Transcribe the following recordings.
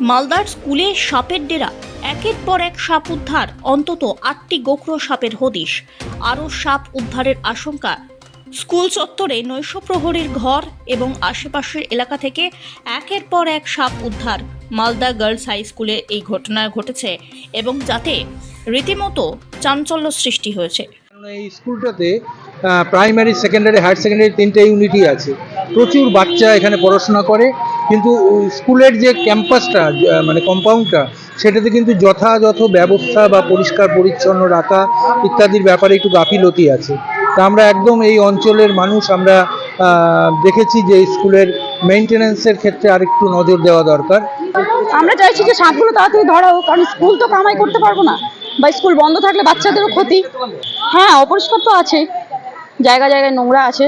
মালদার স্কুলে সাপের ডেরা, একের পর এক সাপ উদ্ধার, অন্তত 8টি গোখরো সাপের হদিশ। আরও সাপ উদ্ধারের আশঙ্কা। স্কুল চত্বরে নৈশ প্রহরীর ঘর এবং আশেপাশের এলাকা থেকে একের পর এক সাপ উদ্ধার। মালদা গার্লস হাই স্কুলে এই ঘটনা ঘটেছে এবং যাতে রীতিমতো চাঞ্চল্য সৃষ্টি হয়েছে। এই স্কুলটাতে প্রাইমারি, সেকেন্ডারি, হায়ার সেকেন্ডারি 3টে ইউনিটই আছে। প্রচুর বাচ্চা এখানে পড়াশোনা করে, কিন্তু স্কুলের যে ক্যাম্পাসটা মানে কম্পাউন্ডটা, সেটাতে কিন্তু যথাযথ ব্যবস্থা বা পরিষ্কার পরিচ্ছন্ন রাখা ইত্যাদির ব্যাপারে একটু গাফিলতি আছে। তা আমরা একদম এই অঞ্চলের মানুষ আমরা দেখেছি যে স্কুলের মেইনটেনেন্সের ক্ষেত্রে আরেকটু নজর দেওয়া দরকার। আমরা চাইছি যে সাপগুলো তাড়াতাড়ি ধরা হোক, কারণ স্কুল তো কামাই করতে পারবো না, বা স্কুল বন্ধ থাকলে বাচ্চাদেরও ক্ষতি। হ্যাঁ, অপরিষ্কার তো আছে, জায়গায় জায়গায় নোংরা আছে,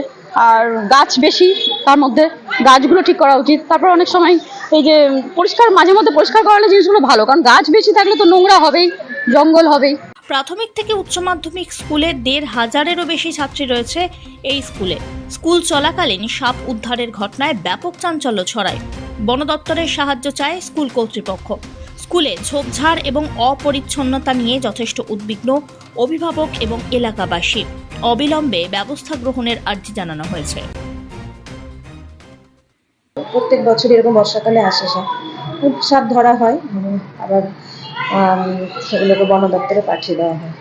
আর গাছ বেশি, তার মধ্যে গাছগুলো ঠিক করা উচিত। তারপর অনেক সময় এই যে পরিষ্কার, মাঝে মধ্যে পরিষ্কার করালে জিনিসগুলো ভালো, কারণ গাছ বেশি থাকলে তো নোংরা হবেই, জঙ্গল হবেই। প্রাথমিক থেকে উচ্চ মাধ্যমিক স্কুলে 1,500-এরও বেশি ছাত্রী রয়েছে এই স্কুলে। স্কুল চলাকালীন সাপ উদ্ধারের ঘটনায় ব্যাপক চাঞ্চল্য ছড়ায়। বন দপ্তরের সাহায্য চায় স্কুল কর্তৃপক্ষ। স্কুলে ঝোপঝাড় এবং অপরিচ্ছন্নতা নিয়ে যথেষ্ট উদ্বিগ্ন অভিভাবক এবং এলাকাবাসী। অবিলম্বে ব্যবস্থা গ্রহণের আর্জি জানানো হয়েছে। প্রত্যেক বছর এরকম বর্ষাকালে আসে সাপ ধরা হয়, আবার সেগুলোকে বন দপ্তরে পাঠিয়ে দেওয়া হয়।